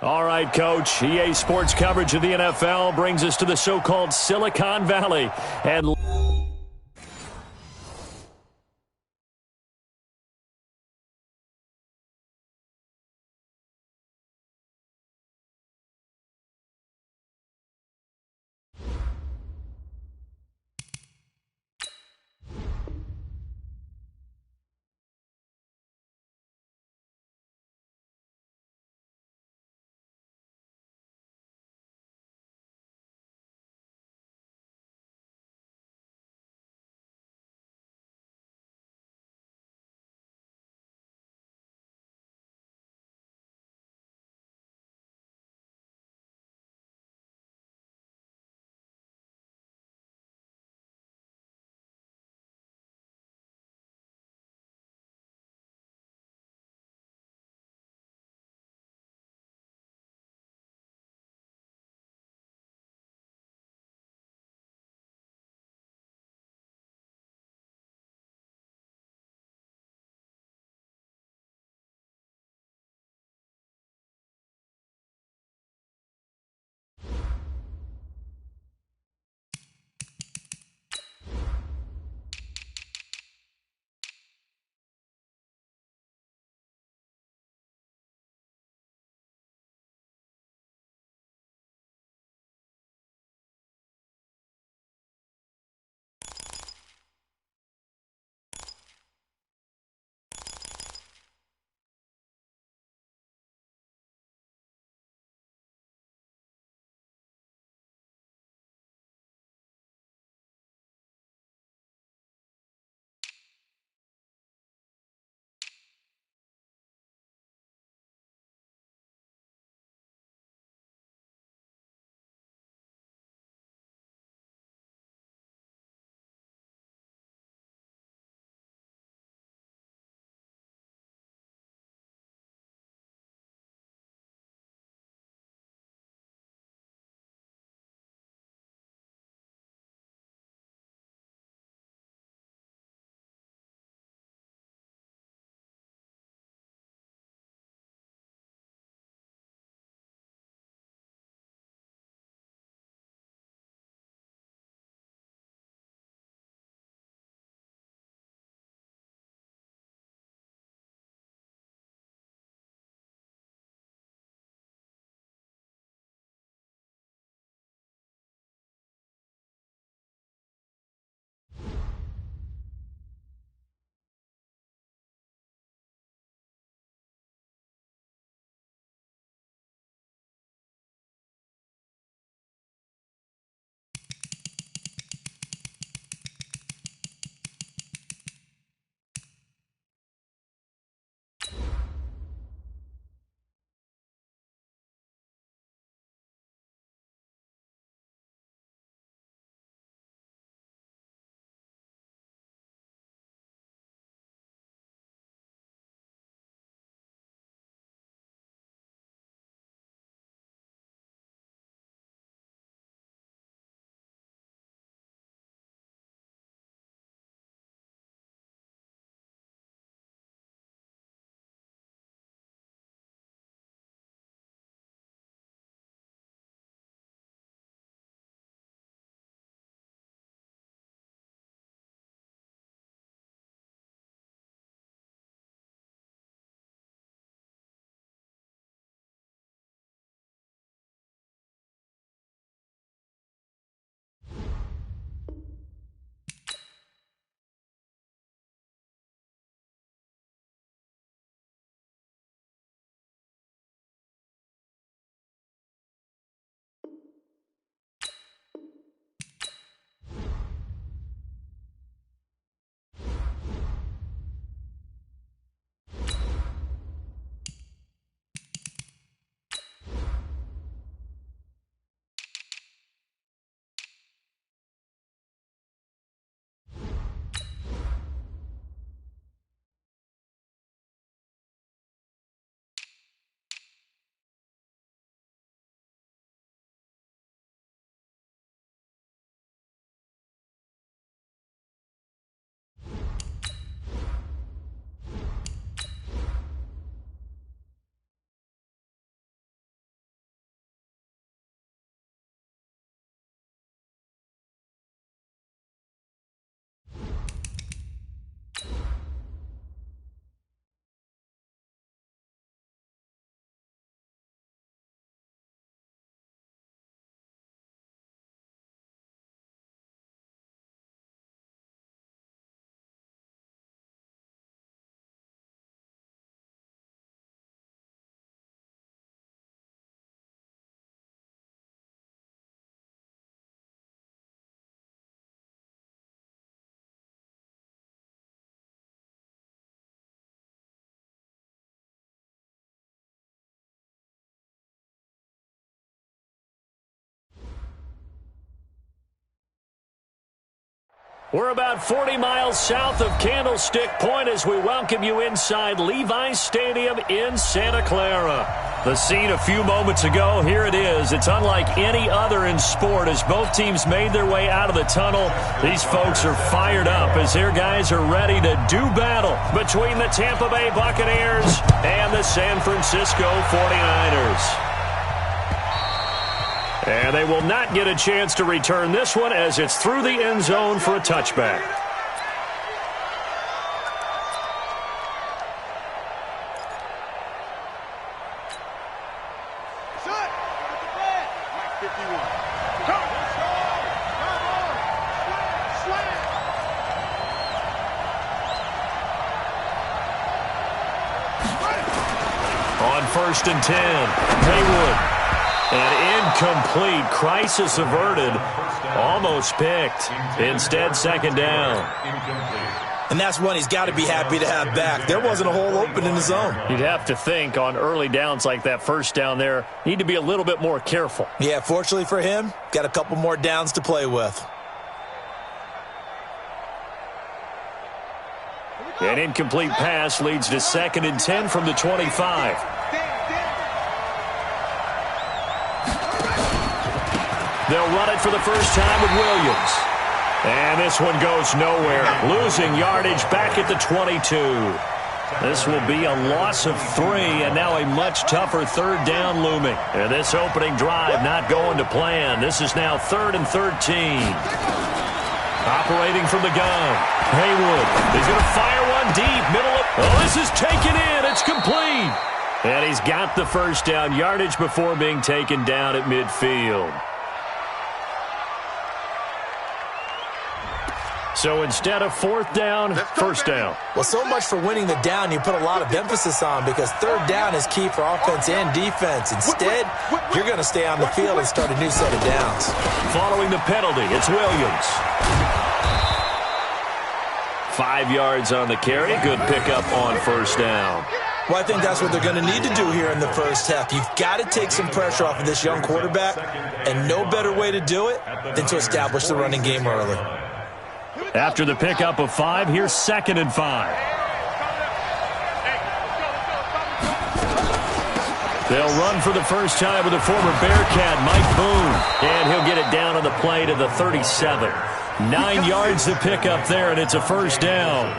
All right, Coach. EA Sports coverage of the NFL brings us to the so-called Silicon Valley. And We're about 40 miles south of Candlestick Point as we welcome you inside Levi's Stadium in Santa Clara. The scene a few moments ago, here it is. It's unlike any other in sport as both teams made their way out of the tunnel. These folks are fired up as their guys are ready to do battle between the Tampa Bay Buccaneers and the San Francisco 49ers. And they will not get a chance to return this one as it's through the end zone for a touchback. On 1st and 10, Haywood. An incomplete, crisis averted, almost picked. Instead, 2nd down. And that's one he's got to be happy to have back. There wasn't a hole open in the zone. You'd have to think on early downs like that 1st down there, need to be a little bit more careful. Yeah, fortunately for him, got a couple more downs to play with. An incomplete pass leads to 2nd and 10 from the 25. They'll run it for the first time with Williams. And this one goes nowhere. Losing yardage back at the 22. This will be a loss of 3, and now a much tougher 3rd down looming. And this opening drive not going to plan. This is now 3rd and 13. Operating from the gun. Haywood is going to fire one deep. Middle of... Oh, this is taken in. It's complete. And he's got the first down yardage before being taken down at midfield. So instead of 4th down, 1st down. Well, so much for winning the down you put a lot of emphasis on because 3rd down is key for offense and defense. Instead, you're going to stay on the field and start a new set of downs. Following the penalty, it's Williams. 5 yards on the carry. Good pickup on 1st down. Well, I think that's what they're going to need to do here in the first half. You've got to take some pressure off of this young quarterback, and no better way to do it than to establish the running game early. After the pickup of 5, here's 2nd and 5. They'll run for the first time with the former Bearcat, Mike Boone. And he'll get it down on the play to the 37. 9 yards to pick up there, and it's a 1st down.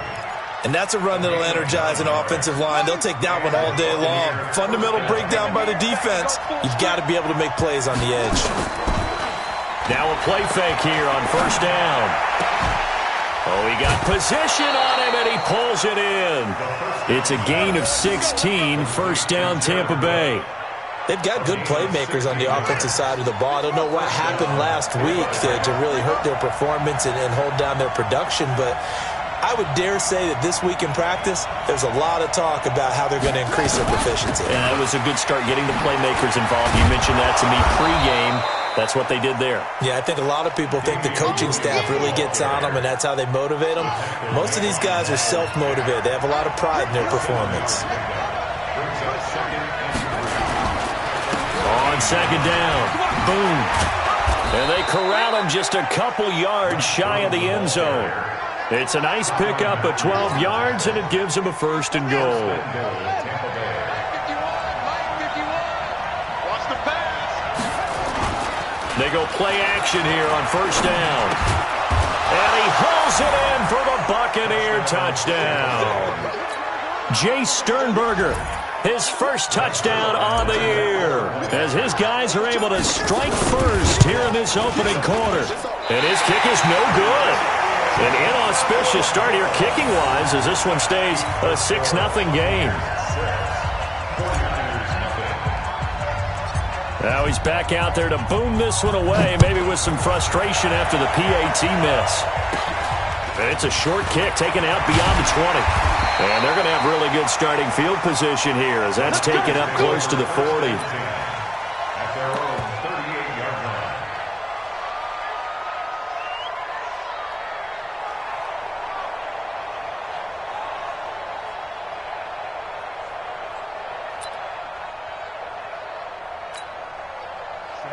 And that's a run that'll energize an offensive line. They'll take that one all day long. Fundamental breakdown by the defense. You've got to be able to make plays on the edge. Now a play fake here on 1st down. Oh, he got position on him, and he pulls it in. It's a gain of 16, 1st down Tampa Bay. They've got good playmakers on the offensive side of the ball. I don't know what happened last week to really hurt their performance and hold down their production, but I would dare say that this week in practice, there's a lot of talk about how they're going to increase their proficiency. And that was a good start getting the playmakers involved. You mentioned that to me pregame. That's what they did there. Yeah, I think a lot of people think the coaching staff really gets on them, and that's how they motivate them. Most of these guys are self-motivated. They have a lot of pride in their performance. On 2nd down, boom. And they corral him just a couple yards shy of the end zone. It's a nice pickup of 12 yards, and it gives him a 1st and goal. They go play action here on 1st down. And he hauls it in for the Buccaneer touchdown. Jay Sternberger, his first touchdown on the year, as his guys are able to strike first here in this opening quarter. And his kick is no good. An inauspicious start here kicking-wise as this one stays a 6-0 game. Now he's back out there to boom this one away, maybe with some frustration after the PAT miss. It's a short kick taken out beyond the 20. And they're going to have really good starting field position here as that's taken up close to the 40.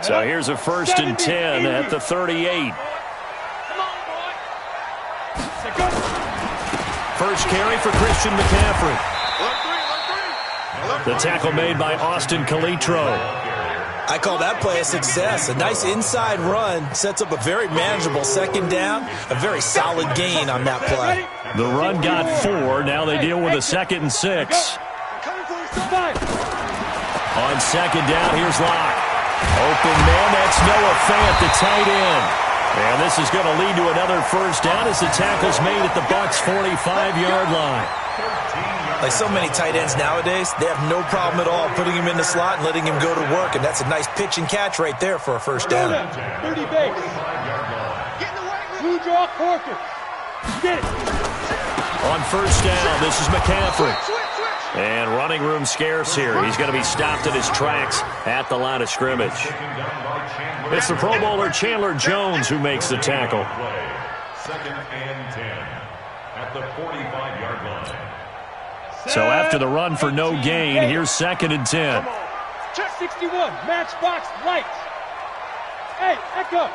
So here's a 1st and 10 at the 38. First carry for Christian McCaffrey. The tackle made by Austin Calitro. I call that play a success. A nice inside run sets up a very manageable second down. A very solid gain on that play. The run got 4. Now they deal with a 2nd and 6. On second down, here's Locke. Open man, that's Noah Fant, the tight end. And this is going to lead to another first down as the tackle's made at the Bucs' 45-yard line. Like so many tight ends nowadays, they have no problem at all putting him in the slot and letting him go to work. And that's a nice pitch and catch right there for a first down. 30 base. Blue draw Corker. Get it. On first down, this is McCaffrey. And running room scarce here. He's going to be stopped in his tracks at the line of scrimmage. It's the Pro Bowler Chandler Jones who makes the tackle. 2nd and 10 at the 45-yard line. So after the run for no gain, here's 2nd and 10. 61, matchbox lights. Hey, Echo.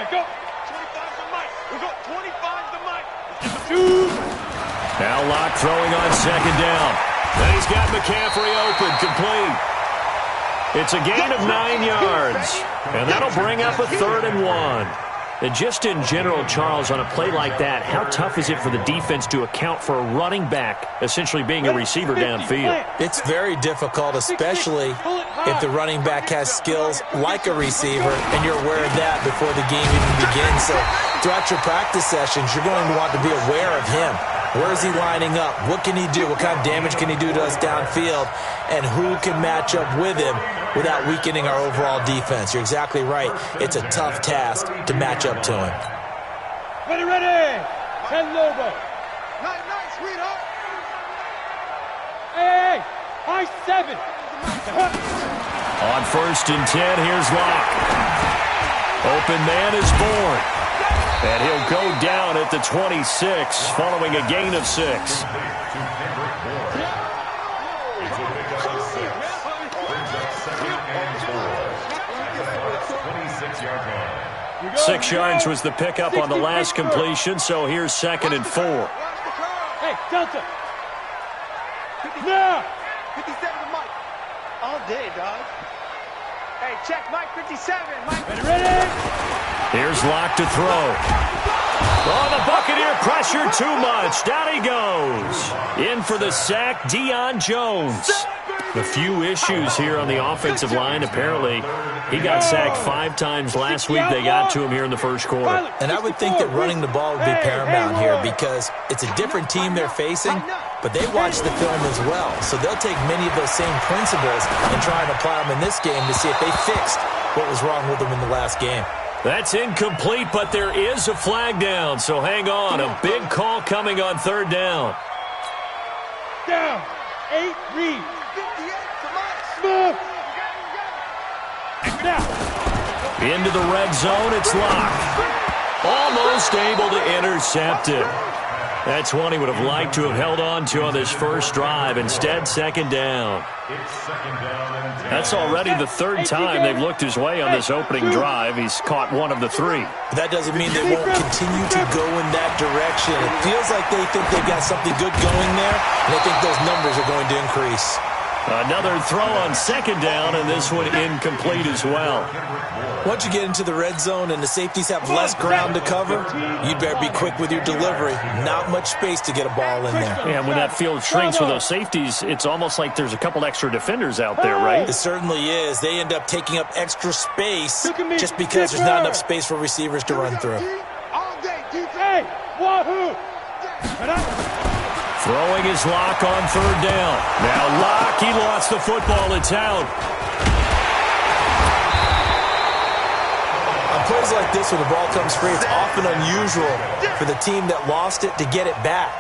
Go. 25 the mic. We got 25 the mic. Now Locke throwing on second down. And he's got McCaffrey open, complete. It's a gain of 9 yards. And that'll bring up a 3rd and 1. And just in general, Charles, on a play like that, how tough is it for the defense to account for a running back essentially being a receiver downfield? It's very difficult, especially if the running back has skills like a receiver, and you're aware of that before the game even begins. So throughout your practice sessions, you're going to want to be aware of him. Where is he lining up? What can he do? What kind of damage can he do to us downfield? And who can match up with him without weakening our overall defense? You're exactly right. It's a tough task to match up to him. Ready. 10 Lobo. Nice, sweetheart. Hey, high 7. On 1st and 10, here's Locke. Open man is born. And he'll go down at the 26 following a gain of 6. 6 yards was the pickup on the last completion, so here's 2nd and 4. Hey, Delta. Now. 57 to Mike. All day, dog. Hey, check Mike 57. Mike. Ready? Here's Locke to throw. Oh, the Buccaneer pressure too much. Down he goes. In for the sack, Deion Jones. A few issues here on the offensive line. Apparently, he got sacked 5 times last week. They got to him here in the first quarter. And I would think that running the ball would be paramount here because it's a different team they're facing, but they watch the film as well. So they'll take many of those same principles and try and apply them in this game to see if they fixed what was wrong with them in the last game. That's incomplete, but there is a flag down, so hang on. A big call coming on 3rd down. Down. 8 read. 58 to Mike. Now. Into the red zone, it's Locke. Almost able to intercept it. That's one he would have liked to have held on to on this first drive. Instead, 2nd down. That's already the 3rd time they've looked his way on this opening drive. He's caught 1 of the 3. But that doesn't mean they won't continue to go in that direction. It feels like they think they've got something good going there, and they think those numbers are going to increase. Another throw on 2nd down, and this one incomplete as well. Once you get into the red zone and the safeties have less ground to cover, you'd better be quick with your delivery. Not much space to get a ball in there. And when that field shrinks with those safeties, it's almost like there's a couple extra defenders out there, right? It certainly is. They end up taking up extra space just because there's not enough space for receivers to run through. Hey, wahoo! Throwing his Locke on 3rd down. Now Locke, he lost the football. It's out. On plays like this where the ball comes free, it's often unusual for the team that lost it to get it back.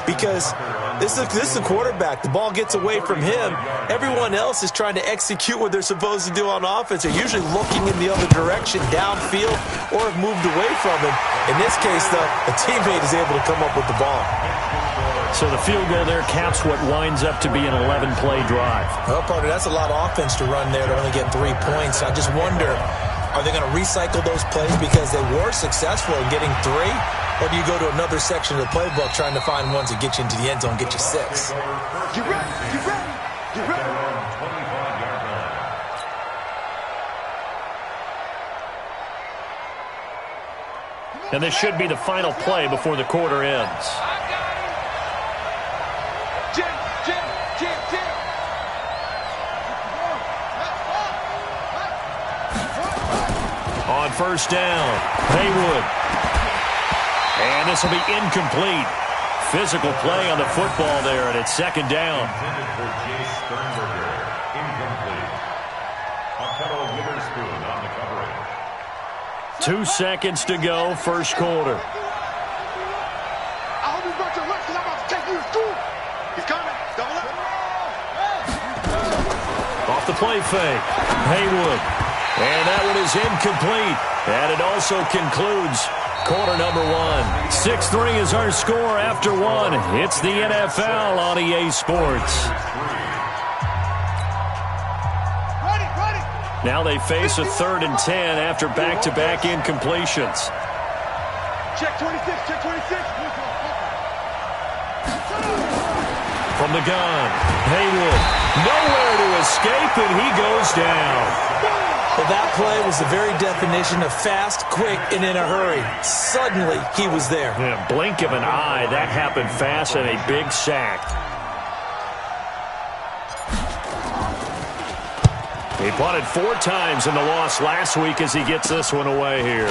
Because this is the quarterback. The ball gets away from him. Everyone else is trying to execute what they're supposed to do on offense. They're usually looking in the other direction, downfield, or have moved away from him. In this case, though, a teammate is able to come up with the ball. So the field goal there caps what winds up to be an 11-play drive. Well, partner, that's a lot of offense to run there to only get 3 points. I just wonder Are they going to recycle those plays because they were successful in getting 3? Or do you go to another section of the playbook trying to find ones that get you into the end zone, get you 6? You ready? You ready? You ready? And this should be the final play before the quarter ends. On first down, Haywood. And this will be incomplete. Physical play on the football there, and it's second down. Intended for Jay Sternberger. Incomplete. Witherspoon on the coverage. 2 seconds to go, first quarter. I hope you brought your lunch because I'm about to take you to school. He's coming. Double up. Off the play fake. Haywood. And that one is incomplete. And it also concludes quarter number 1. 6-3 is our score after 1. It's the NFL on EA Sports. Now they face a 3rd and 10 after back-to-back incompletions. Check 26, check 26. From the gun, Haywood. Nowhere to escape, and he goes down. Well, that play was the very definition of fast, quick, and in a hurry. Suddenly, he was there. Yeah, blink of an eye, that happened fast, and a big sack. He punted 4 times in the loss last week as he gets this one away here.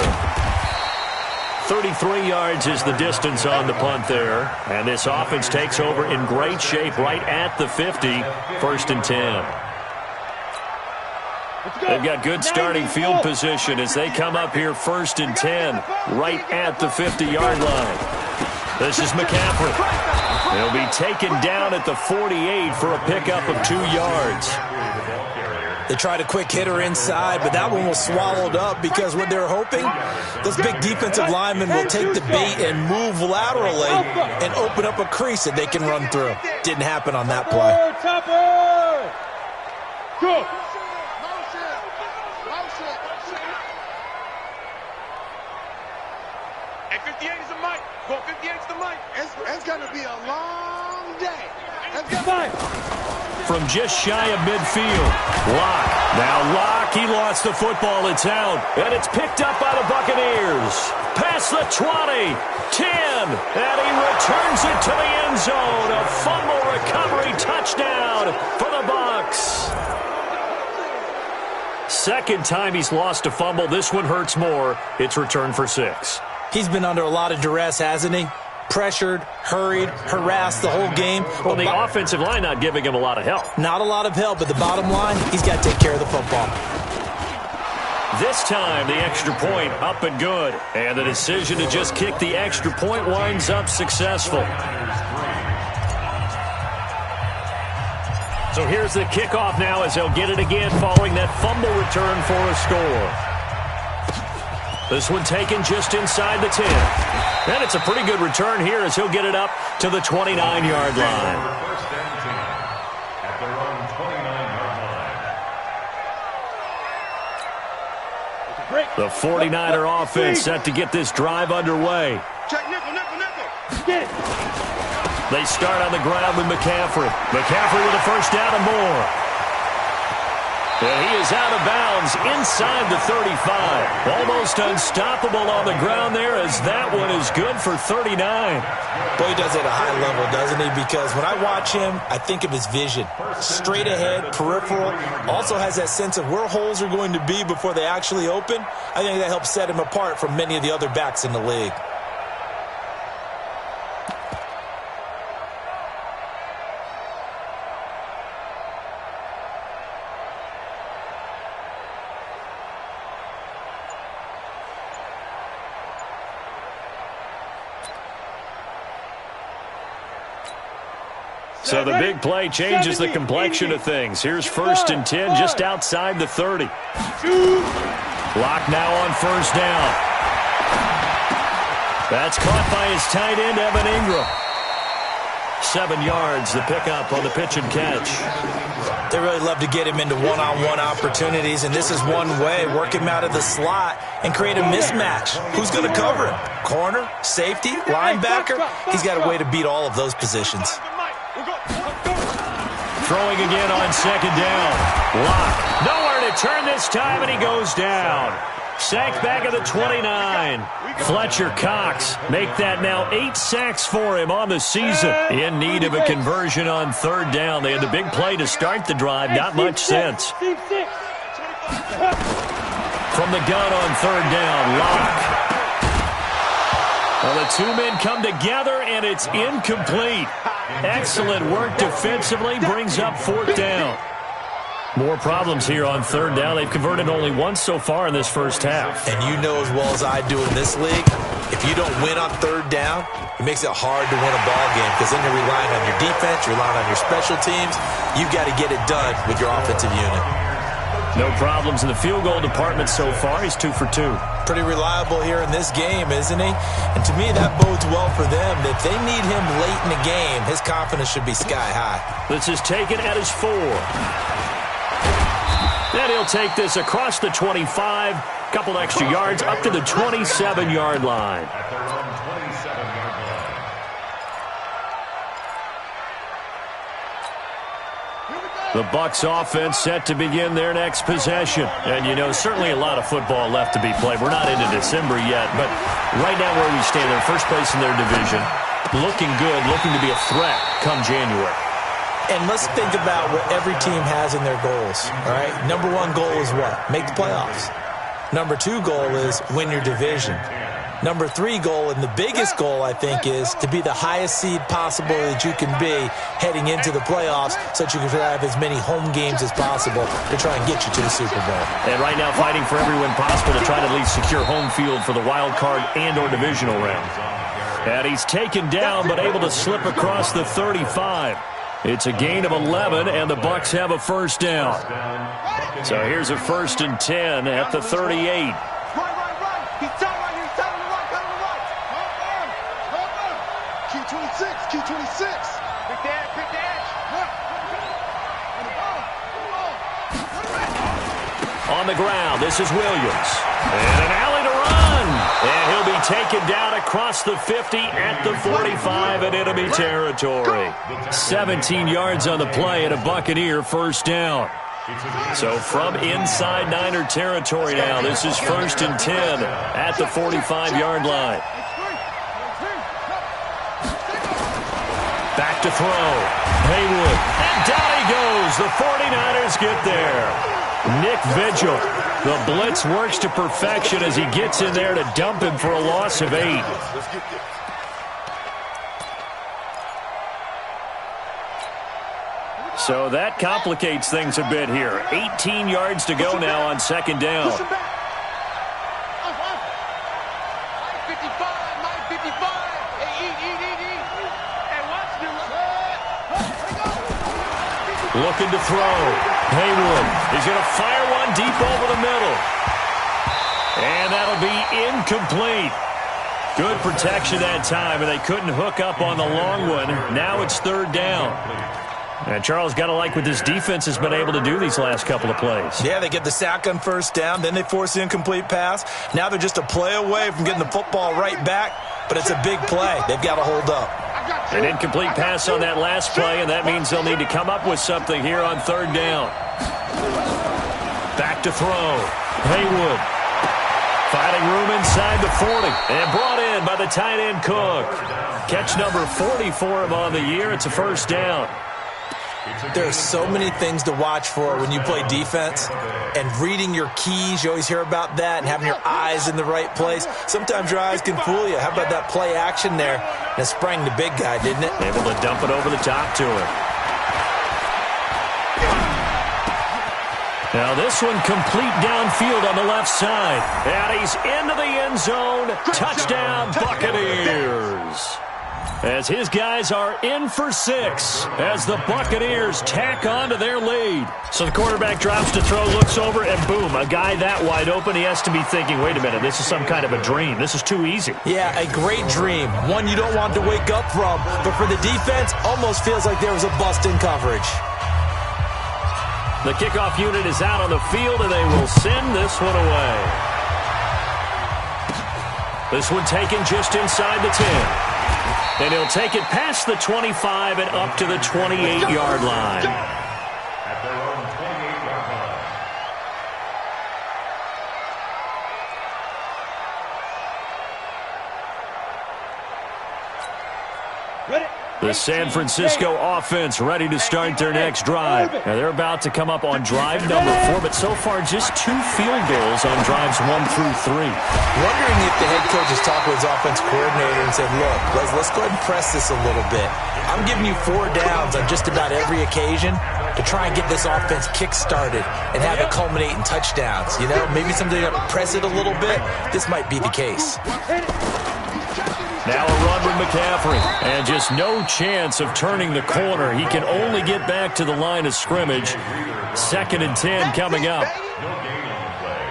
33 yards is the distance on the punt there. And this offense takes over in great shape right at the 50. 1st and 10. They've got good starting field position as they come up here 1st and 10 right at the 50-yard line. This is McCaffrey. He'll be taken down at the 48 for a pickup of 2 yards. They tried a quick hitter inside, but that one was swallowed up because what they're hoping, those big defensive linemen will take the bait and move laterally and open up a crease that they can run through. Didn't happen on that play. Go. Hey, 58 is the mic. Go, 58 is the mic. It's going to be a long day. From just shy of midfield, Locke. Now Locke, he lost the football. It's out, and it's picked up by the Buccaneers. Past the 20, 10, and he returns it to the end zone. A fumble recovery touchdown for the Bucs. Second time he's lost a fumble. This one hurts more. It's returned for 6. He's been under a lot of duress, hasn't he? Pressured, hurried, harassed the whole game. Well, the offensive line not giving him a lot of help. Not a lot of help, but the bottom line, he's got to take care of the football. This time, the extra point up and good. And the decision to just kick the extra point winds up successful. So here's the kickoff now as they'll get it again following that fumble return for a score. This one taken just inside the 10. And it's a pretty good return here as he'll get it up to the 29-yard line. First and 10 at their own 29-yard line. The 49er offense set to get this drive underway. Check nickel, nickel, nickel. Get it. They start on the ground with McCaffrey. McCaffrey with a first down and more. And he is out of bounds inside the 35. Almost unstoppable on the ground there as that one is good for 39. Boy, he does it at a high level, doesn't he? Because when I watch him, I think of his vision. Straight ahead, peripheral. Also has that sense of where holes are going to be before they actually open. I think that helps set him apart from many of the other backs in the league. So the big play changes the complexion of things. Here's first and 10 just outside the 30. Lock now on first down. That's caught by his tight end, Evan Ingram. 7 yards, the pickup on the pitch and catch. They really love to get him into one-on-one opportunities, and this is one way. Work him out of the slot and create a mismatch. Who's going to cover him? Corner, safety, linebacker? He's got a way to beat all of those positions. Throwing again on second down. Lock. Nowhere to turn this time, and he goes down. Sacked back at the 29. Fletcher Cox make that now 8 sacks for him on the season. In need of a conversion on third down. They had the big play to start the drive. Not much sense. From the gun on third down, Lock. Well, the two men come together, and it's incomplete. Excellent work defensively. Brings up fourth down. More problems here on third down. They've converted only once so far in this first half. And you know as well as I do in this league, if you don't win on third down, it makes it hard to win a ball game because then you're relying on your defense, you're relying on your special teams. You've got to get it done with your offensive unit. No problems in the field goal department so far. He's 2 for 2. Pretty reliable here in this game, isn't he? And to me, that bodes well for them. If they need him late in the game, his confidence should be sky high. This is taken at his 4. Then he'll take this across the 25, couple extra yards up to the 27-yard line. The Bucs offense set to begin their next possession. And, you know, certainly a lot of football left to be played. We're not into December yet, but right now where we stand, they're first place in their division, looking good, looking to be a threat come January. And let's think about what every team has in their goals, all right? Number 1 goal is what? Make the playoffs. Number 2 goal is win your division. Number 3 goal, and the biggest goal, I think, is to be the highest seed possible that you can be heading into the playoffs so that you can have as many home games as possible to try and get you to the Super Bowl. And right now fighting for every win possible to try to at least secure home field for the wild card and or divisional round. And he's taken down but able to slip across the 35. It's a gain of 11, and the Bucs have a first down. So here's a 1st and 10 at the 38. Right. He's tight right here. He's tight on the right. Tight on the right. Key 26. Big dash. On the ground, this is Williams. And an alley to run. And he'll be taken down across the 50 at the 45 in enemy territory. 17 yards on the play and a Buccaneer first down. So from inside Niner territory now, this is 1st and 10 at the 45-yard line. Back to throw. Haywood. And down he goes. The 49ers get there. Nick Vigil. The blitz works to perfection as he gets in there to dump him for a loss of 8. So that complicates things a bit here. 18 yards to go now on second down. Looking to throw. Haywood is going to fire one deep over the middle. And that'll be incomplete. Good protection that time, and they couldn't hook up on the long one. Now it's third down. And Charles, got to like what this defense has been able to do these last couple of plays. Yeah, they get the sack on first down, then they force the incomplete pass. Now they're just a play away from getting the football right back, but it's a big play. They've got to hold up. An incomplete pass on that last play, and that means they'll need to come up with something here on third down. Back to throw. Haywood. Finding room inside the 40. And brought in by the tight end Cook. Catch number 40 for him on the year. It's a first down. There are so many things to watch for when you play defense, and reading your keys, you always hear about that, and having your eyes in the right place. Sometimes your eyes can fool you. How about that play action there? And it sprang the big guy, didn't it? Able to dump it over the top to him. Now this one complete downfield on the left side. And he's into the end zone. Touchdown, Buccaneers. as his guys are in for 6 as the Buccaneers tack on to their lead. So the quarterback drops to throw, looks over, and boom, a guy that wide open, he has to be thinking, wait a minute, this is some kind of a dream. This is too easy. Yeah, a great dream. One you don't want to wake up from. But for the defense, almost feels like there was a bust in coverage. The kickoff unit is out on the field, and they will send this one away. This one taken just inside the 10. And he'll take it past the 25 and up to the 28-yard line. At their own 28-yard line. Ready? The San Francisco offense ready to start their next drive. Now they're about to come up on drive number 4, but so far just 2 field goals on drives 1 through 3. Wondering if the head coach has talked with his offense coordinator and said, look, let's go ahead and press this a little bit. I'm giving you 4 downs on just about every occasion to try and get this offense kick-started and have it culminate in touchdowns. You know, maybe something to press it a little bit. This might be the case. Now a run with McCaffrey, and just no chance of turning the corner. He can only get back to the line of scrimmage. 2nd and 10 coming up.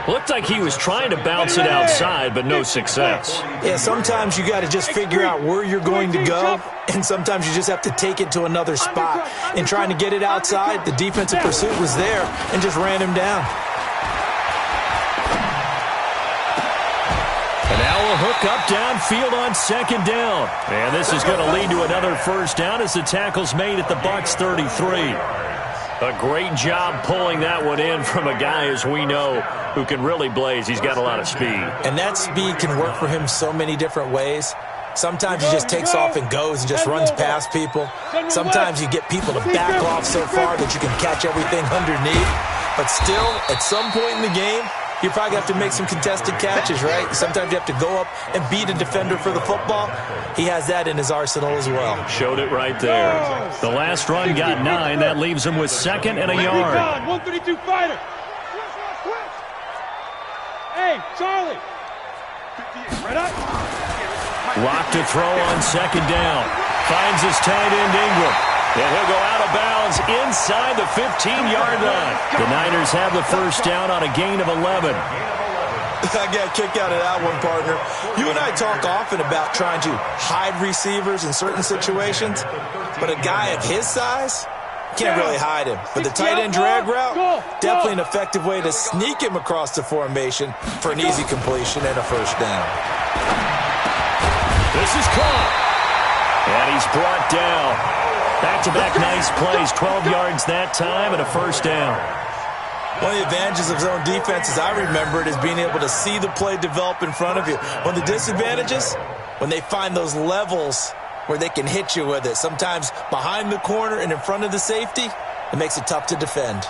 Looked like he was trying to bounce it outside, but no success. Yeah, sometimes you got to just figure out where you're going to go, and sometimes you just have to take it to another spot. In trying to get it outside, the defensive pursuit was there and just ran him down. And now a hook up downfield on 2nd down. And this is going to lead to another first down as the tackle's made at the Bucs 33. A great job pulling that one in from a guy, as we know, who can really blaze. He's got a lot of speed. And that speed can work for him so many different ways. Sometimes he just takes off and goes and just runs past people. Sometimes you get people to back off so far that you can catch everything underneath. But still, at some point in the game, you probably have to make some contested catches, right? Sometimes you have to go up and beat a defender for the football. He has that in his arsenal as well. Showed it right there. The last run got 9. That leaves him with 2nd and a yard. 132 fighter. Hey, Charlie. Right up. Lock to throw on 2nd down. Finds his tight end Ingram. And he'll go out of bounds inside the 15-yard line. The Niners have the first down on a gain of 11. I got a kick out of that one, partner. You and I talk often about trying to hide receivers in certain situations, but a guy of his size can't really hide him. But the tight end drag route, definitely an effective way to sneak him across the formation for an easy completion and a first down. This is caught. And he's brought down. Back-to-back nice plays, 12 yards that time and a first down. One of the advantages of zone defense, as I remember it, is being able to see the play develop in front of you. One of the disadvantages, when they find those levels where they can hit you with it, sometimes behind the corner and in front of the safety, it makes it tough to defend.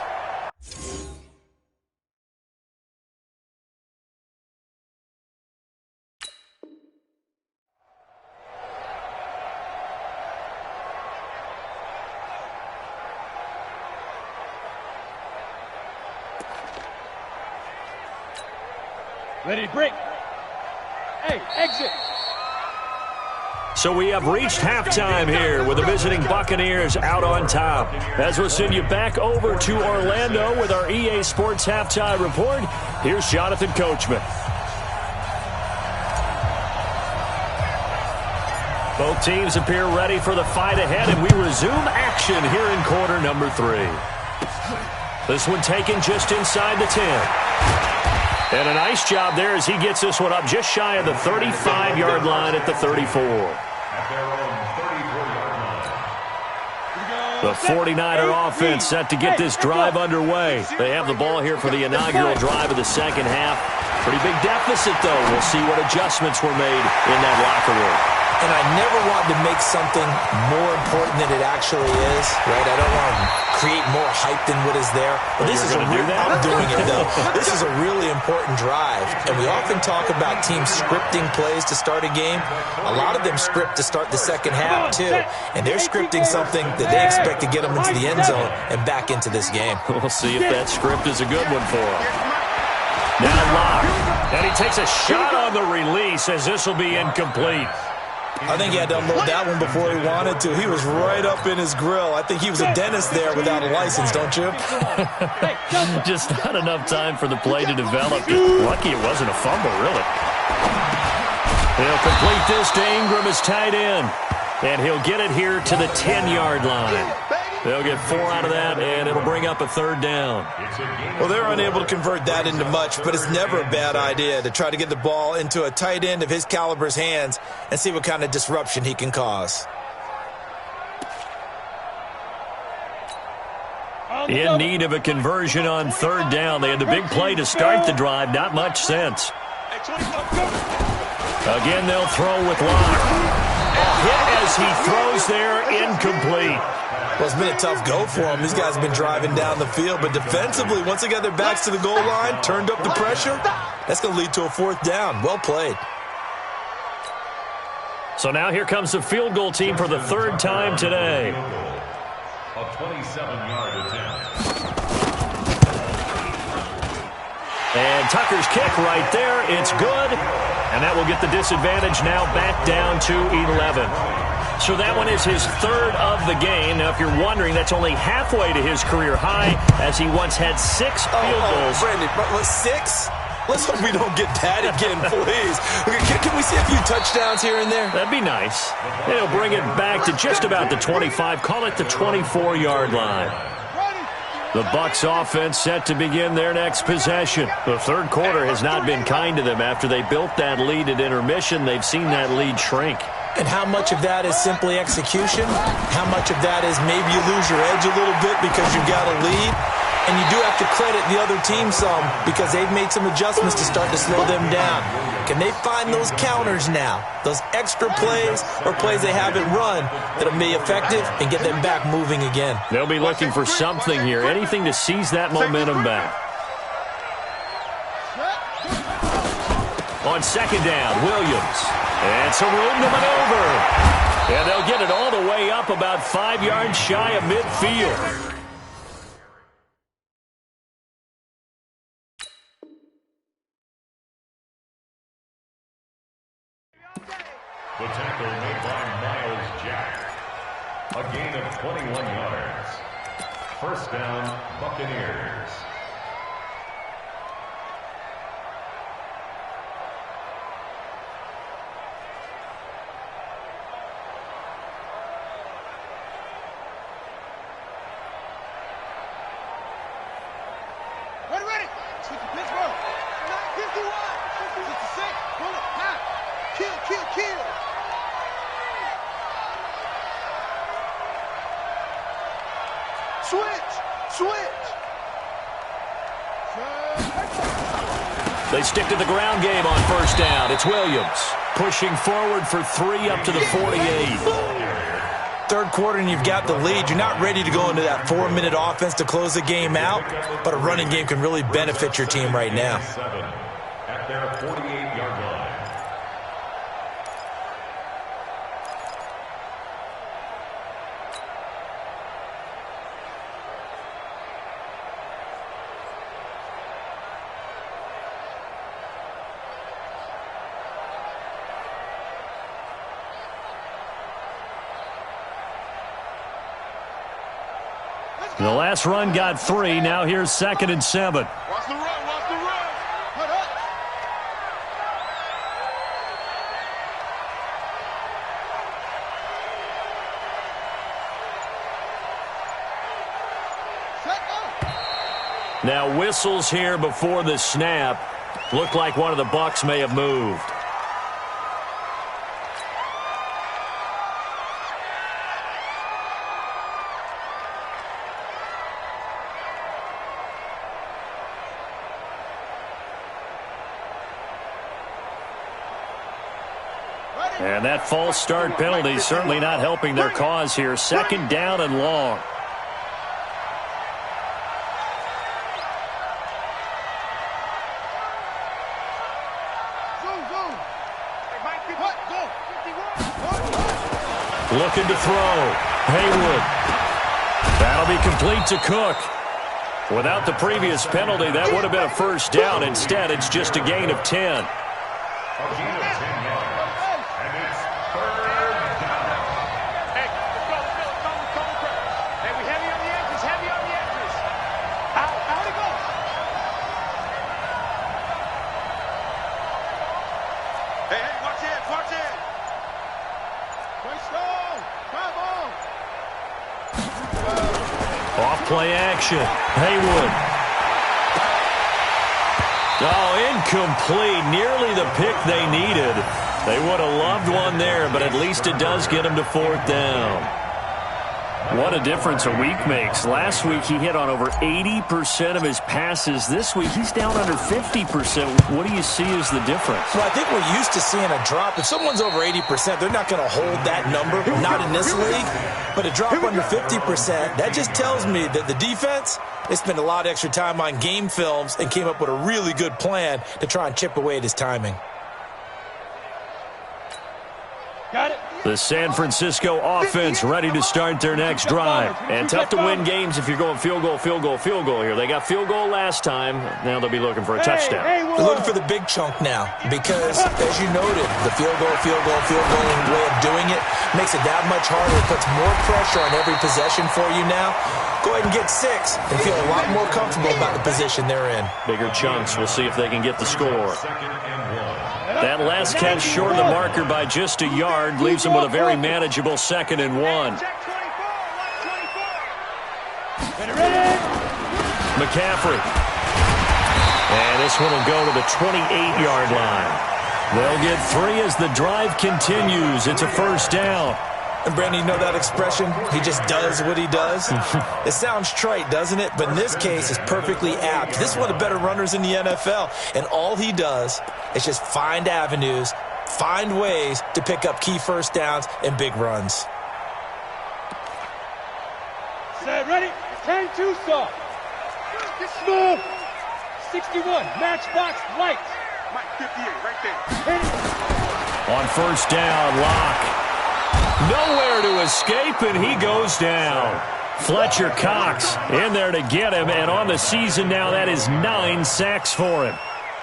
Ready to break. Hey, exit. So we have reached halftime here with the visiting Buccaneers out on top. As we'll send you back over to Orlando with our EA Sports Halftime Report, here's Jonathan Coachman. Both teams appear ready for the fight ahead, and we resume action here in quarter number 3. This one taken just inside the 10. And a nice job there as he gets this one up just shy of the 35-yard line at the 34. The 49er offense set to get this drive underway. They have the ball here for the inaugural drive of the second half. Pretty big deficit, though. We'll see what adjustments were made in that locker room. And I never want to make something more important than it actually is, right? I don't want to create more hype than what is there. But this is I'm doing it, though. This is a really important drive. And we often talk about teams scripting plays to start a game. A lot of them script to start the second half, too. And they're scripting something that they expect to get them into the end zone and back into this game. We'll see if that script is a good one for them. Now Locke. And he takes a shot on the release as this will be incomplete. I think he had to unload that one before he wanted to. He was right up in his grill. I think he was a dentist there without a license, don't you? Just not enough time for the play to develop. Lucky it wasn't a fumble, really. He'll complete this to Ingram as tight end. And he'll get it here to the 10-yard line. They'll get 4 out of that, and it'll bring up a 3rd down. Well, they're unable to convert that into much, but it's never a bad idea to try to get the ball into a tight end of his caliber's hands and see what kind of disruption he can cause. In need of a conversion on 3rd down. They had the big play to start the drive. Not much sense. Again, they'll throw with Locke. A hit as he throws there, incomplete. Well, it's been a tough go for them. These guys have been driving down the field, but defensively, once they got their backs to the goal line, turned up the pressure, that's going to lead to a 4th down. Well played. So now here comes the field goal team for the 3rd time today. A 27-yard attempt. And Tucker's kick right there. It's good. And that will get the disadvantage now back down to 11. So that one is his 3rd of the game. Now, if you're wondering, that's only halfway to his career high, as he once had 6 field goals. Brandon, but 6? Let's hope we don't get that again, please. Can we see a few touchdowns here and there? That'd be nice. They'll bring it back to just about the 25. Call it the 24-yard line. The Bucs offense set to begin their next possession. The 3rd quarter has not been kind to them. After they built that lead at intermission, they've seen that lead shrink. And how much of that is simply execution? How much of that is maybe you lose your edge a little bit because you've got a lead? And you do have to credit the other team some because they've made some adjustments to start to slow them down. Can they find those counters now, those extra plays or plays they haven't run that'll be effective and get them back moving again? They'll be looking for something here, anything to seize that momentum back. On 2nd down, Williams. And some room to maneuver. And they'll get it all the way up about 5 yards shy of midfield. The tackle made by Miles Jack. A gain of 21 yards. 1st down, Buccaneers. Ready. Switch to Pittsburgh. 51. 66. Pull it. Pass. Kill. Switch. They stick to the ground game on 1st down. It's Williams pushing forward for 3 up to the 48. 3rd quarter and you've got the lead. You're not ready to go into that 4-minute offense to close the game out, but a running game can really benefit your team right now. At their 48-yard line. The last run got 3. Now here's 2nd and 7. Watch the run. Put up. Now whistles here before the snap. Looked like one of the Bucs may have moved. And that false start penalty certainly not helping their cause here. 2nd down and long. Looking to throw. Haywood. That'll be complete to Cook. Without the previous penalty, that would have been a 1st down. Instead, it's just a gain of 10. A gain of 10 yards. And it's 3rd Hey, watch it, watch it. Off play action. Haywood. Oh, incomplete. Nearly the pick they needed. They would have loved one there, but at least it does get them to 4th down. What a difference a week makes. Last week he hit on over 80% of his passes. This week he's down under 50%. What do you see as the difference? Well, I think we're used to seeing a drop. If someone's over 80%, they're not going to hold that number, not in this league. But a drop under 50%, that just tells me that the defense, they spent a lot of extra time on game films and came up with a really good plan to try and chip away at his timing. Got it. The San Francisco offense ready to start their next drive. And tough to win games if you're going field goal, field goal, field goal here. They got field goal last time. Now they'll be looking for a touchdown. They're looking for the big chunk now because, as you noted, the field goal way of doing it makes it that much harder. It puts more pressure on every possession for you now. Go ahead and get 6 and feel a lot more comfortable about the position they're in. Bigger chunks. We'll see if they can get the score. That last catch short of the marker by just a yard leaves them with a very manageable 2nd and 1. McCaffrey. And this one will go to the 28-yard line. They'll get 3 as the drive continues. It's a 1st down. And, Brandon, you know that expression? He just does what he does? It sounds trite, doesn't it? But in this case, it's perfectly apt. This is one of the better runners in the NFL. And all he does is just find avenues, find ways to pick up key 1st downs and big runs. Set, ready? 10 too soft. Get smooth. 61, matchbox light. Mike 58, right there. On 1st down, Locke. Nowhere to escape, and he goes down. Fletcher Cox in there to get him, and on the season now, that is 9 sacks for him.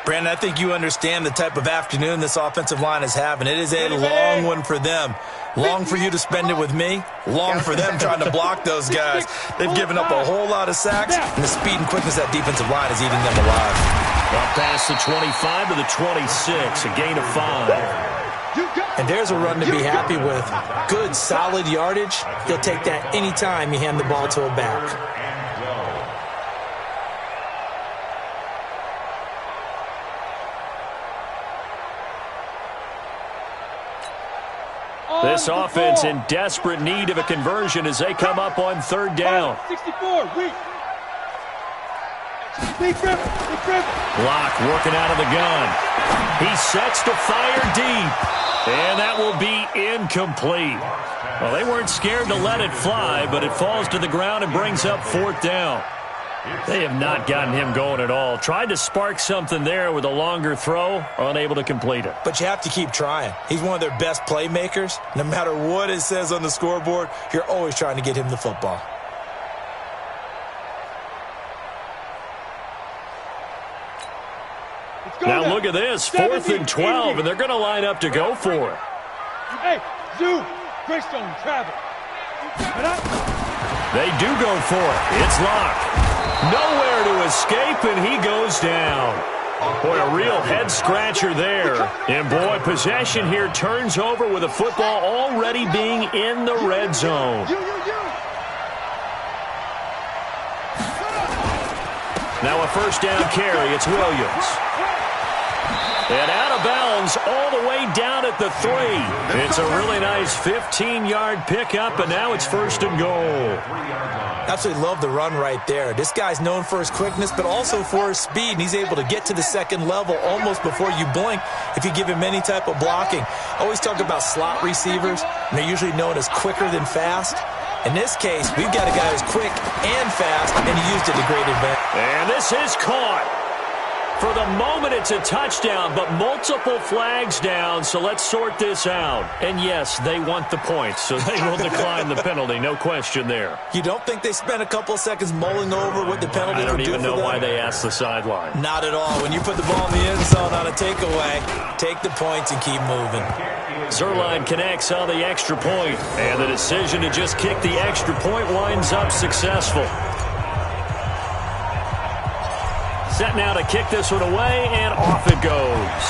Brandon, I think you understand the type of afternoon this offensive line is having. It is a long one for them. Long for you to spend it with me. Long for them trying to block those guys. They've given up a whole lot of sacks, and the speed and quickness of that defensive line is eating them alive. Up past the 25 to the 26, a gain of 5. And there's a run to be happy with. Good, solid yardage. He'll take that anytime you hand the ball to a back. This offense in desperate need of a conversion as they come up on 3rd down. 64, weak. Locke working out of the gun. He sets to fire deep. And that will be incomplete. Well, they weren't scared to let it fly, but it falls to the ground and brings up 4th down. They have not gotten him going at all. Tried to spark something there with a longer throw, unable to complete it. But you have to keep trying. He's one of their best playmakers. No matter what it says on the scoreboard, you're always trying to get him the football. Now look at this, 4th and 12, and they're going to line up to go for it. Hey, Zoo, Greystone, travel. They do go for it. It's Locke. Nowhere to escape, and he goes down. Boy, a real head-scratcher there. And, boy, possession here turns over with the football already being in the red zone. Now a 1st down carry. It's Williams. And out of bounds all the way down at the 3. It's a really nice 15-yard pickup, and now it's 1st and goal. Absolutely love the run right there. This guy's known for his quickness, but also for his speed, and he's able to get to the 2nd level almost before you blink if you give him any type of blocking. I always talk about slot receivers, and they're usually known as quicker than fast. In this case, we've got a guy who's quick and fast, and he used it to great advantage. And this is caught. For the moment, it's a touchdown, but multiple flags down, so let's sort this out. And, yes, they want the points, so they will decline the penalty, no question there. You don't think they spent a couple of seconds mulling over what the penalty would do for them? I don't even know why they asked the sideline. Not at all. When you put the ball in the end zone on a takeaway, take the points and keep moving. Zerline connects on the extra point, and the decision to just kick the extra point winds up successful. Set now to kick this one away, and off it goes.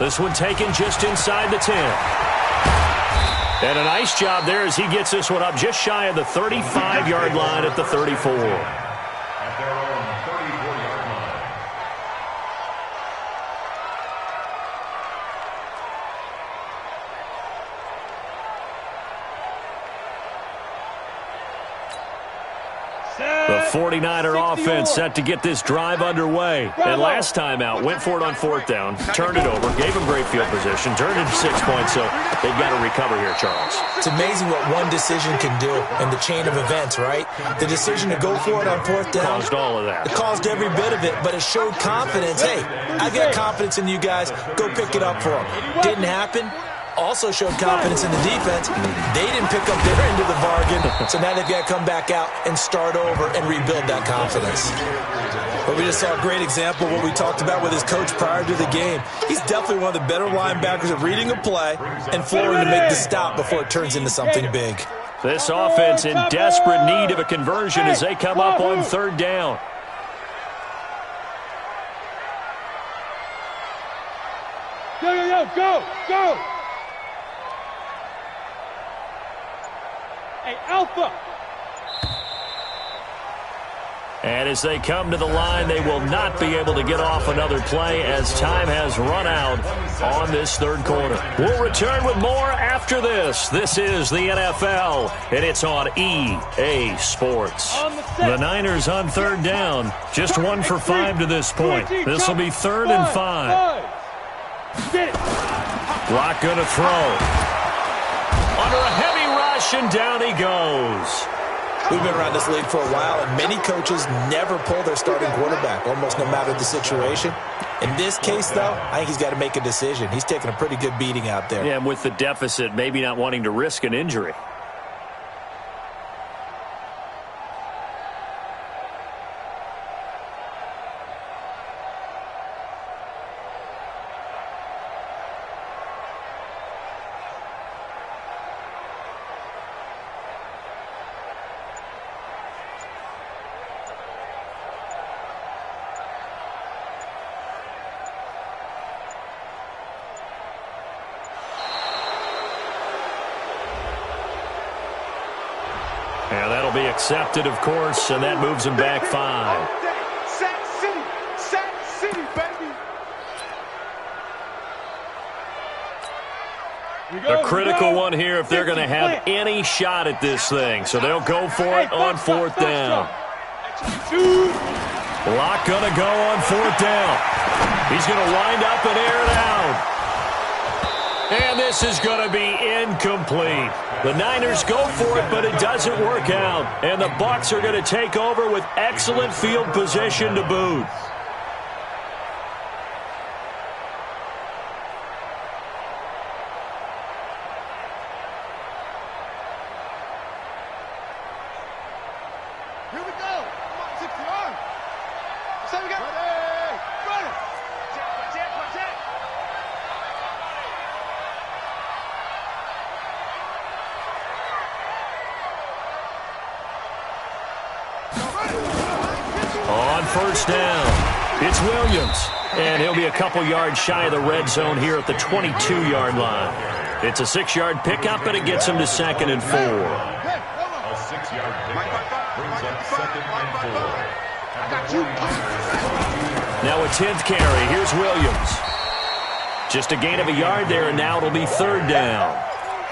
This one taken just inside the 10. And a nice job there as he gets this one up just shy of the 35-yard line at the 34. At their own 34-yard line. The 49er offense set to get this drive underway. And last time out, went for it on fourth down, turned it over, gave them great field position, turned it to 6 points, so they've got to recover here, Charles. It's amazing what one decision can do in the chain of events, right? The decision to go for it on fourth down. Caused all of that. It caused every bit of it, but it showed confidence. Hey, I've got confidence in you guys. Go pick it up for them. Didn't happen. Also showed confidence in the defense. They didn't pick up their end of the bargain, so now they've got to come back out and start over and rebuild that confidence. But we just saw a great example of what we talked about with his coach prior to the game. He's definitely one of the better linebackers at reading a play and flowing to make the stop before it turns into something big. This offense in desperate need of a conversion as they come up on third down. Go! Hey, Alpha! And as they come to the line, they will not be able to get off another play as time has run out on this third quarter. We'll return with more after this. This is the NFL, and it's on EA Sports. The Niners on third down, just 1 for 5 to this point. This will be 3rd and 5. Block going to throw. Under a heavy rush, and down he goes. We've been around this league for a while, and many coaches never pull their starting quarterback, almost no matter the situation. In this case, though, I think he's got to make a decision. He's taking a pretty good beating out there. Yeah, and with the deficit, maybe not wanting to risk an injury. Yeah, that'll be accepted, of course, and that moves him back 5. Sack City, baby. A critical one here if they're going to have any shot at this thing. So they'll go for it on fourth down. Lock going to go on fourth down. He's going to wind up and air it out. And this is going to be incomplete. The Niners go for it, but it doesn't work out. And the Bucs are going to take over with excellent field position to boot. Here we go. Come on, 60 yards. So we got ready. Protect. On first down, it's Williams. And he'll be a couple yards shy of the red zone here at the 22-yard line. It's a 6-yard pickup, and it gets him to 2nd and 4. A 6-yard pickup brings up 2nd and 4. Now a 10th carry. Here's Williams. Just a gain of a yard there, and now it'll be 3rd down.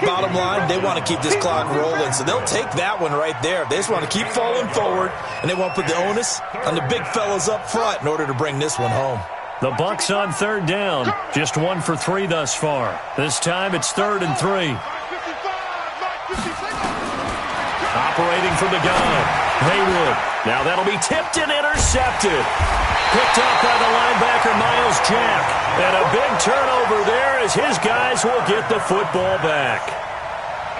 Bottom line, they want to keep this clock rolling, so they'll take that one right there. They just want to keep falling forward, and they want to put the onus on the big fellas up front in order to bring this one home. The Bucs on 3rd down, just 1 for 3 thus far. This time it's 3rd and 3. Operating from the gun, Haywood. Now that'll be tipped and intercepted. Picked up by the linebacker, Miles Jack. And a big turnover there as his guys will get the football back.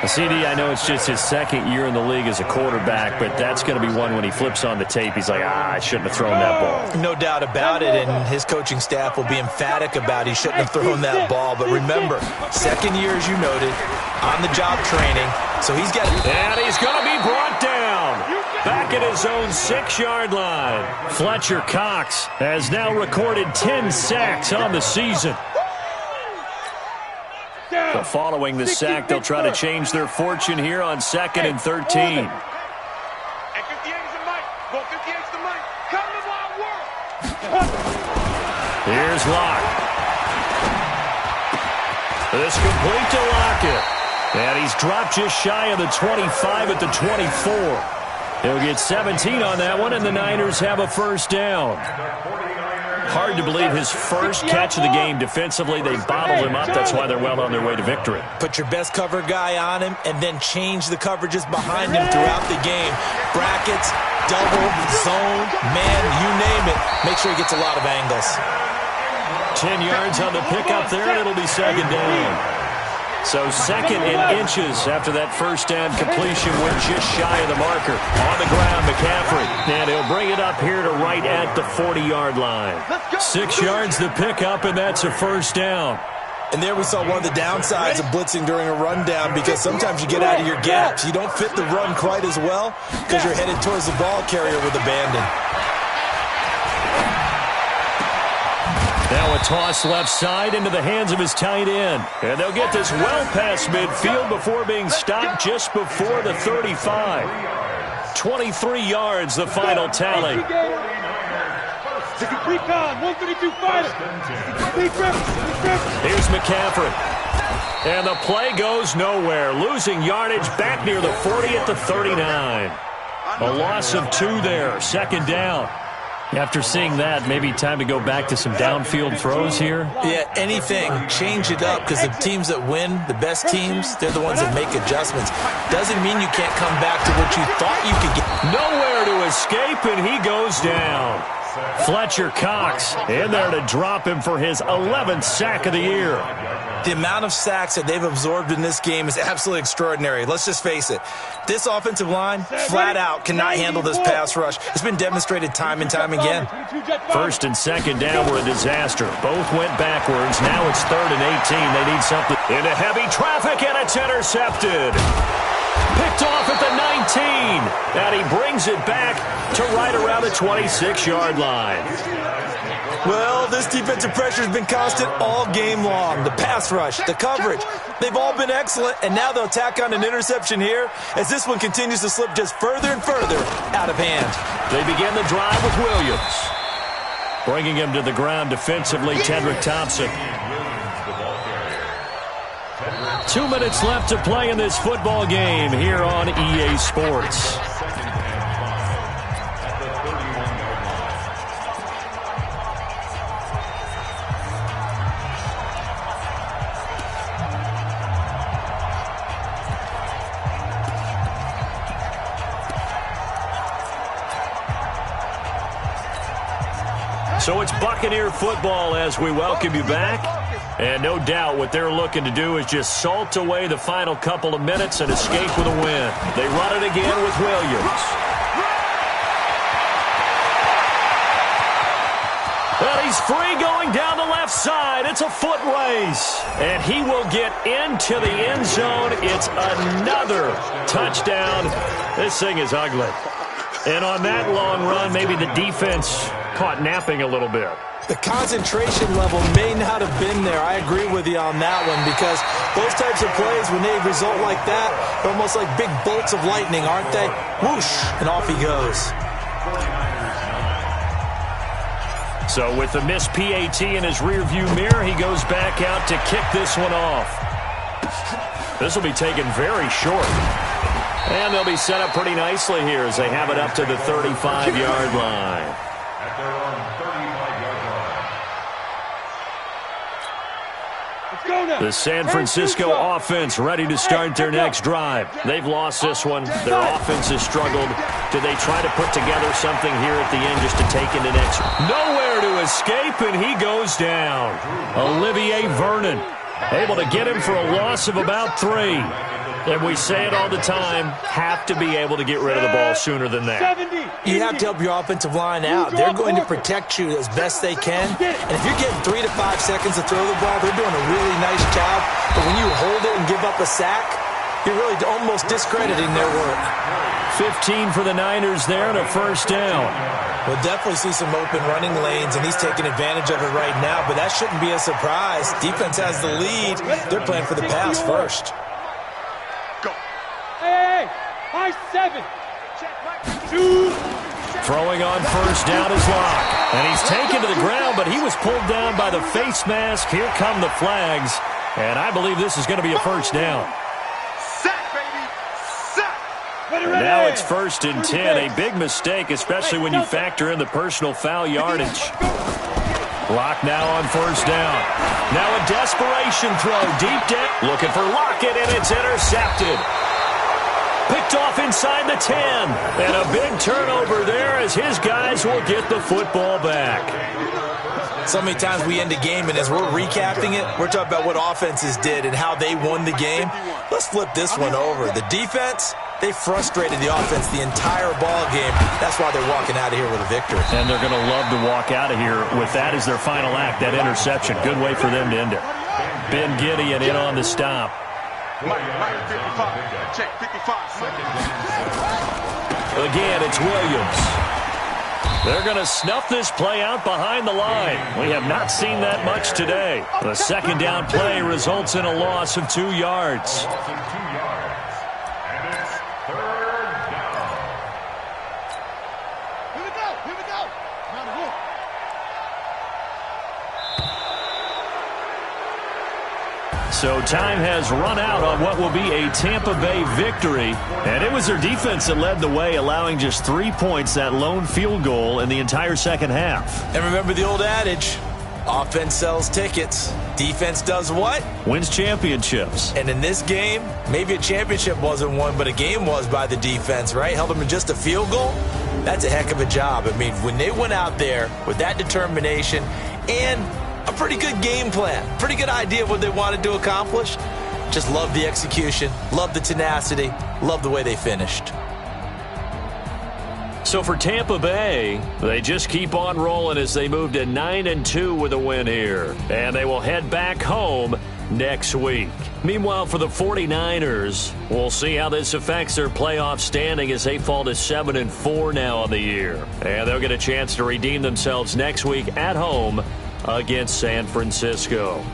CD, I know it's just his 2nd year in the league as a quarterback, but that's going to be one when he flips on the tape. He's like, I shouldn't have thrown that ball. No doubt about it, and his coaching staff will be emphatic about he shouldn't have thrown that ball. But remember, 2nd year, as you noted, on-the-job training, so he's got it. And he's going to be brought down. Back at his own 6-yard line. Fletcher Cox has now recorded 10 sacks on the season. But following the sack, they'll try to change their fortune here on 2nd and 13. At 58 is the mic. Well, 58 is the mic. Come to my world. Here's Locke. This complete to Lockett. And he's dropped just shy of the 25 at the 24. He'll get 17 on that one, and the Niners have a first down. Hard to believe his first catch of the game defensively. They bottled him up. That's why they're well on their way to victory. Put your best cover guy on him and then change the coverages behind him throughout the game. Brackets, double, zone, man, you name it. Make sure he gets a lot of angles. 10 yards on the pickup there, and it'll be second down. So 2nd and inches after that first down completion. We're just shy of the marker. On the ground, McCaffrey. And he'll bring it up here to right at the 40-yard line. 6 yards the pickup, and that's a first down. And there we saw one of the downsides of blitzing during a rundown, because sometimes you get out of your gaps. You don't fit the run quite as well because you're headed towards the ball carrier with abandon. Now a toss left side into the hands of his tight end. And they'll get this well past midfield before being stopped just before the 35. 23 yards, the final tally. 63 con, 132 fighter. Here's McCaffrey. And the play goes nowhere. Losing yardage back near the 40 at the 39. A loss of 2 there. Second down. After seeing that, maybe time to go back to some downfield throws here? Yeah, anything. Change it up, because the teams that win, the best teams, they're the ones that make adjustments. Doesn't mean you can't come back to what you thought you could get. Nowhere to escape, and he goes down. Fletcher Cox in there to drop him for his 11th sack of the year. The amount of sacks that they've absorbed in this game is absolutely extraordinary. Let's just face it. This offensive line, flat out, cannot handle this pass rush. It's been demonstrated time and time again. First and second down were a disaster. Both went backwards. Now it's 3rd and 18. They need something. Into heavy traffic, and it's intercepted. Picked off at the 19. And he brings it back to right around the 26-yard line. Well, this defensive pressure has been constant all game long. The pass rush, the coverage, they've all been excellent, and now they'll tack on an interception here as this one continues to slip just further and further out of hand. They begin the drive with Williams. Bringing him to the ground defensively, Tedrick Thompson. 2 minutes left to play in this football game here on EA Sports. So it's Buccaneer football as we welcome you back. And no doubt what they're looking to do is just salt away the final couple of minutes and escape with a win. They run it again with Williams. And he's free going down the left side. It's a foot race. And he will get into the end zone. It's another touchdown. This thing is ugly. And on that long run, maybe the defense caught napping a little bit. The concentration level may not have been there. I agree with you on that one, because those types of plays, when they result like that, they're almost like big bolts of lightning, aren't they? Whoosh, and off he goes. So with the missed PAT in his rearview mirror, he goes back out to kick this one off. This will be taken very short. And they'll be set up pretty nicely here as they have it up to the 35-yard line. At their own 35-yard line. The San Francisco offense ready to start their next drive. They've lost this one. Their offense has struggled. Do they try to put together something here at the end just to take into next? Nowhere to escape, and he goes down. Olivier Vernon able to get him for a loss of about 3. And we say it all the time, have to be able to get rid of the ball sooner than that. You have to help your offensive line out. They're going to protect you as best they can. And if you're getting 3 to 5 seconds to throw the ball, they're doing a really nice job. But when you hold it and give up a sack, you're really almost discrediting their work. 15 for the Niners there and a first down. We'll definitely see some open running lanes, and he's taking advantage of it right now, but that shouldn't be a surprise. Defense has the lead. They're playing for the pass first. Go. Hey, high 7. Check, 2. Throwing on first down is Locke. And he's taken to the ground, but he was pulled down by the face mask. Here come the flags. And I believe this is going to be a first down. Sack, baby. Sack. And now it's 1st and 10. A big mistake, especially when you factor in the personal foul yardage. Locke now on first down. Now a desperation throw deep down. Looking for Lockett, and it's intercepted. Picked off inside the 10. And a big turnover there as his guys will get the football back. So many times we end a game, and as we're recapping it, we're talking about what offenses did and how they won the game. Let's flip this one over. The defense, they frustrated the offense the entire ball game. That's why they're walking out of here with a victory. And they're going to love to walk out of here with that as their final act, that interception. Good way for them to end it. Ben Gideon in on the stop. Mike, 55. Check, 55. Again, it's Williams. They're going to snuff this play out behind the line. We have not seen that much today. The second down play results in a loss of 2 yards. And it's 3rd down. Here we go. Here we go. Now the hook. So time has run out on what will be a Tampa Bay victory. And it was their defense that led the way, allowing just 3 points, that lone field goal in the entire second half. And remember the old adage, offense sells tickets. Defense does what? Wins championships. And in this game, maybe a championship wasn't won, but a game was by the defense, right? Held them to just a field goal. That's a heck of a job. I mean, when they went out there with that determination and a pretty good game plan, pretty good idea of what they wanted to accomplish. Just love the execution, love the tenacity, love the way they finished. So for Tampa Bay, they just keep on rolling as they move to 9-2 with a win here. And they will head back home next week. Meanwhile, for the 49ers, we'll see how this affects their playoff standing as they fall to 7-4 now on the year. And they'll get a chance to redeem themselves next week at home against San Francisco.